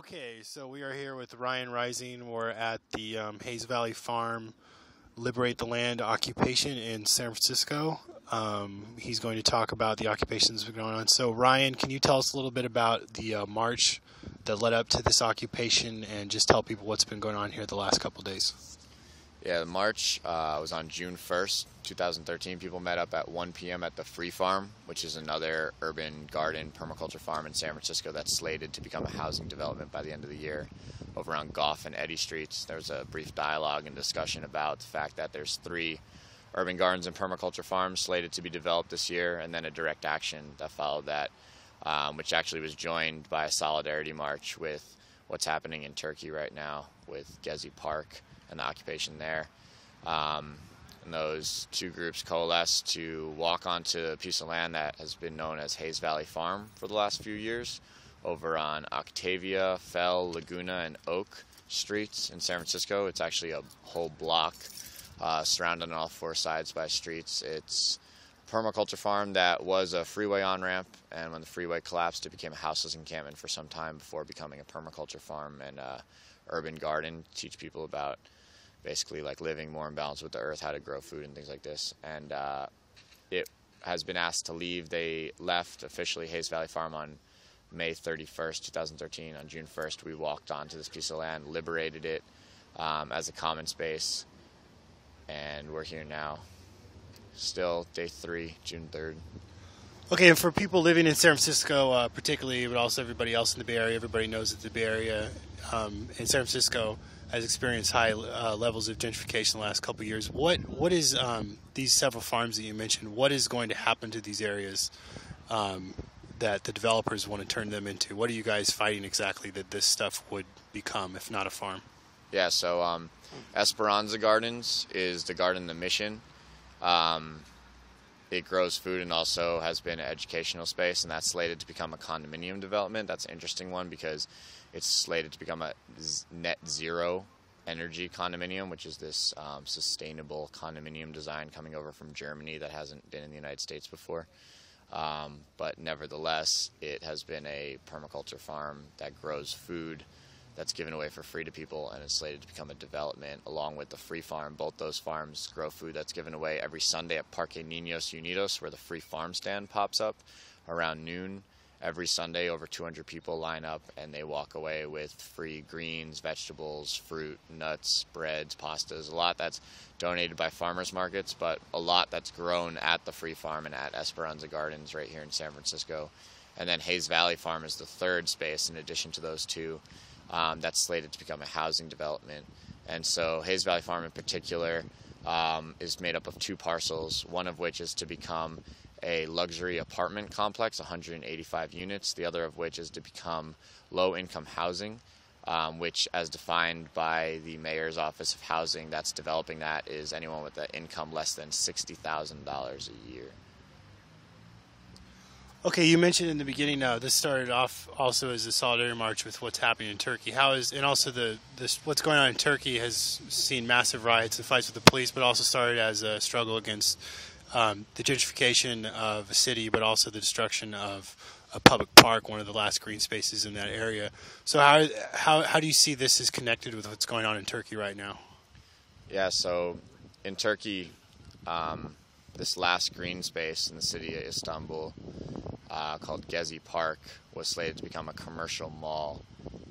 Okay, so we are here with Ryan Rising. We're at the Hayes Valley Farm Liberate the Land occupation in San Francisco. He's going to talk about the occupations that are going on. So, Ryan, can you tell us a little bit about the march that led up to this occupation and just tell people what's been going on here the last couple of days? Yeah, the march was on June 1st, 2013. People met up at 1 p.m. at the Free Farm, which is another urban garden permaculture farm in San Francisco that's slated to become a housing development by the end of the year over on Gough and Eddy Streets. There was a brief dialogue and discussion about the fact that there's 3 urban gardens and permaculture farms slated to be developed this year, and then a direct action that followed that, which actually was joined by a solidarity march with what's happening in Turkey right now with Gezi Park and the occupation there. And those two groups coalesced to walk onto a piece of land that has been known as Hayes Valley Farm for the last few years over on Octavia, Fell, Laguna, and Oak streets in San Francisco. It's actually a whole block surrounded on all 4 sides by streets. It's a permaculture farm that was a freeway on-ramp, and when the freeway collapsed, it became a houseless encampment for some time before becoming a permaculture farm and urban garden to teach people about basically like living more in balance with the earth, how to grow food and things like this. And it has been asked to leave. They left officially Hayes Valley Farm on May 31st, 2013. On June 1st, we walked onto this piece of land, liberated it as a common space, and we're here now. Still day 3, June 3rd. Okay, and for people living in San Francisco particularly, but also everybody else in the Bay Area, everybody knows that the Bay Area in San Francisco has experienced high levels of gentrification the last couple of years. What is these several farms that you mentioned? What is going to happen to these areas that the developers want to turn them into? What are you guys fighting exactly that this stuff would become, if not a farm? Yeah, so Esperanza Gardens is the garden, the mission. It grows food and also has been an educational space, and that's slated to become a condominium development. That's an interesting one because it's slated to become a net zero energy condominium, which is this sustainable condominium design coming over from Germany that hasn't been in the United States before. But nevertheless, it has been a permaculture farm that grows food that's given away for free to people, and is slated to become a development along with the Free Farm. Both those farms grow food that's given away every Sunday at Parque Niños Unidos, where the Free Farm stand pops up around noon. Every Sunday, over 200 people line up, and they walk away with free greens, vegetables, fruit, nuts, breads, pastas, a lot that's donated by farmers markets, but a lot that's grown at the Free Farm and at Esperanza Gardens right here in San Francisco. And then Hayes Valley Farm is the 3rd space in addition to those 2. That's slated to become a housing development. And so Hayes Valley Farm in particular is made up of 2 parcels, one of which is to become a luxury apartment complex, 185 units, the other of which is to become low-income housing, which, as defined by the Mayor's Office of Housing that's developing that, is anyone with an income less than $60,000 a year. Okay, you mentioned in the beginning this started off also as a solidarity march with what's happening in Turkey. And also what's going on in Turkey has seen massive riots and fights with the police, but also started as a struggle against the gentrification of a city, but also the destruction of a public park, one of the last green spaces in that area. So how do you see this is connected with what's going on in Turkey right now? Yeah, so in Turkey, this last green space in the city of Istanbul, called Gezi Park, was slated to become a commercial mall.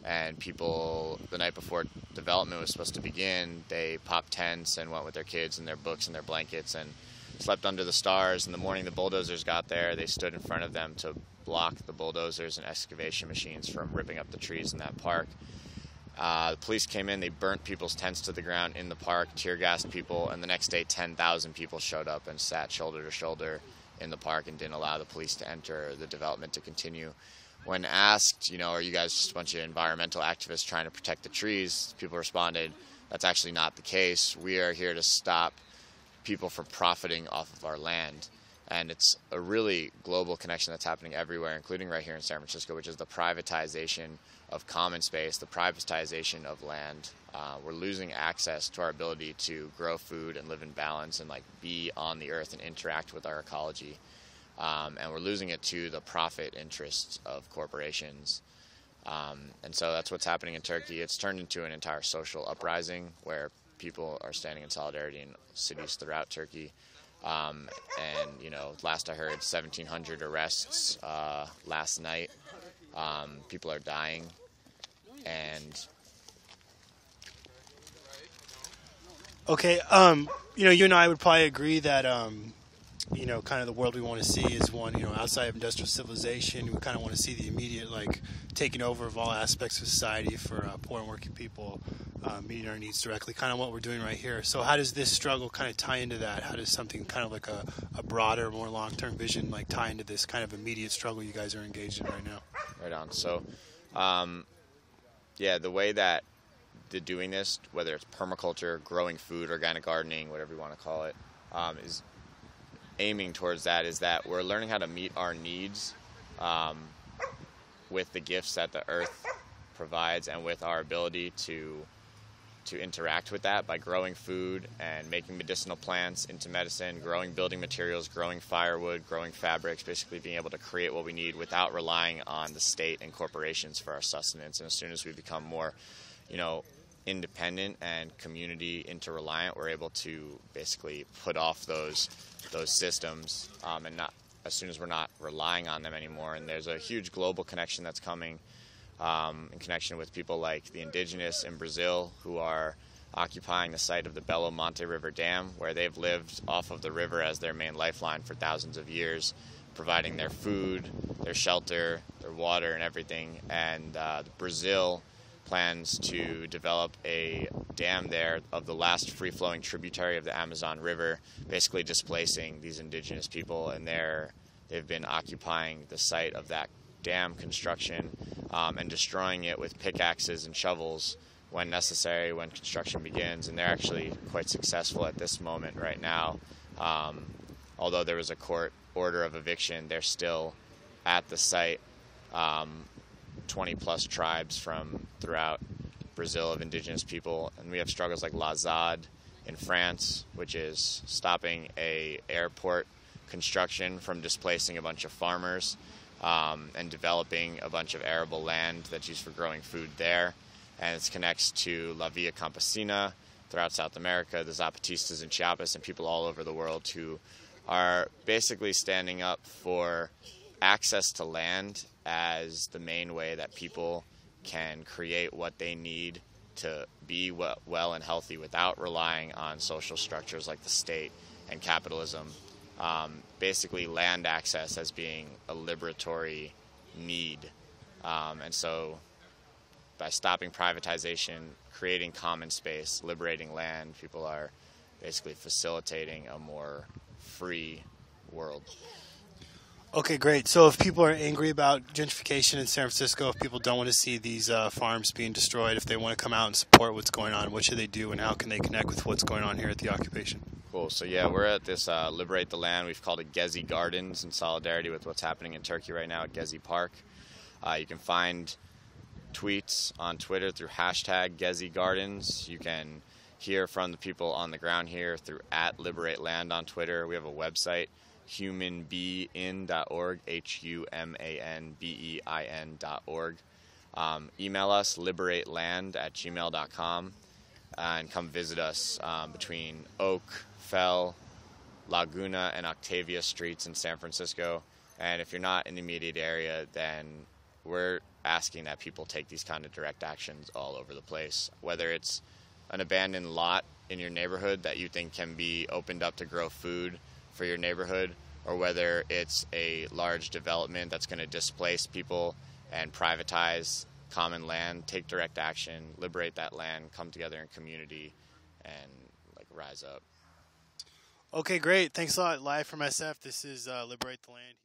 And people, the night before development was supposed to begin, they popped tents and went with their kids and their books and their blankets and slept under the stars. In the morning the bulldozers got there. They stood in front of them to block the bulldozers and excavation machines from ripping up the trees in that park. The police came in, they burnt people's tents to the ground in the park, tear gassed people, and the next day 10,000 people showed up and sat shoulder to shoulder in the park and didn't allow the police to enter, the development to continue. When asked, are you guys just a bunch of environmental activists trying to protect the trees, people responded, that's actually not the case. We are here to stop people from profiting off of our land. And it's a really global connection that's happening everywhere, including right here in San Francisco, which is the privatization of common space, the privatization of land. We're losing access to our ability to grow food and live in balance and be on the earth and interact with our ecology. And we're losing it to the profit interests of corporations. And so that's what's happening in Turkey. It's turned into an entire social uprising where people are standing in solidarity in cities throughout Turkey. And, you know, last I heard, 1,700 arrests last night. People are dying. And Okay, you know, you and I would probably agree that, you know, kind of the world we want to see is one, you know, outside of industrial civilization. We kind of want to see the immediate, like, taking over of all aspects of society for poor and working people, meeting our needs directly, kind of what we're doing right here. So how does this struggle kind of tie into that? How does something kind of like a broader, more long-term vision, like, tie into this kind of immediate struggle you guys are engaged in right now? right on. So, yeah, the way that they're doing this, whether it's permaculture, growing food, organic gardening, whatever you want to call it, is aiming towards that, is that we're learning how to meet our needs with the gifts that the earth provides and with our ability to interact with that by growing food and making medicinal plants into medicine, growing building materials, growing firewood, growing fabrics, basically being able to create what we need without relying on the state and corporations for our sustenance. And as soon as we become more, you know, independent and community interreliant, we're able to basically put off those systems, and not, as soon as we're not relying on them anymore. And there's a huge global connection that's coming, in connection with people like the indigenous in Brazil who are occupying the site of the Belo Monte River Dam, where they've lived off of the river as their main lifeline for thousands of years, providing their food, their shelter, their water, and everything. And Brazil plans to develop a dam there of the last free-flowing tributary of the Amazon River, basically displacing these indigenous people, and they've been occupying the site of that dam construction and destroying it with pickaxes and shovels when necessary, when construction begins. And they're actually quite successful at this moment right now. Although there was a court order of eviction, they're still at the site. 20-plus tribes from throughout Brazil of indigenous people. And we have struggles like La ZAD in France, which is stopping a airport construction from displacing a bunch of farmers, and developing a bunch of arable land that's used for growing food there. And it connects to La Via Campesina throughout South America, the Zapatistas in Chiapas, and people all over the world who are basically standing up for access to land as the main way that people can create what they need to be well and healthy without relying on social structures like the state and capitalism. Basically land access as being a liberatory need. And so by stopping privatization, creating common space, liberating land, people are basically facilitating a more free world. Okay, great. So if people are angry about gentrification in San Francisco, if people don't want to see these farms being destroyed, if they want to come out and support what's going on, what should they do, and how can they connect with what's going on here at the occupation? Cool. So yeah, we're at this Liberate the Land. We've called it Gezi Gardens in solidarity with what's happening in Turkey right now at Gezi Park. You can find tweets on Twitter through hashtag Gezi Gardens. You can hear from the people on the ground here through @LiberateLand on Twitter. We have a website, humanbein.org, humanbein.org. Email us, liberateland@gmail.com, and come visit us between Oak, Fell, Laguna, and Octavia streets in San Francisco. And if you're not in the immediate area, then we're asking that people take these kind of direct actions all over the place, whether it's an abandoned lot in your neighborhood that you think can be opened up to grow food for your neighborhood, or whether it's a large development that's going to displace people and privatize common land. Take direct action, liberate that land, come together in community, and rise up. Okay, great. Thanks a lot. Live from SF, this is Liberate the Land.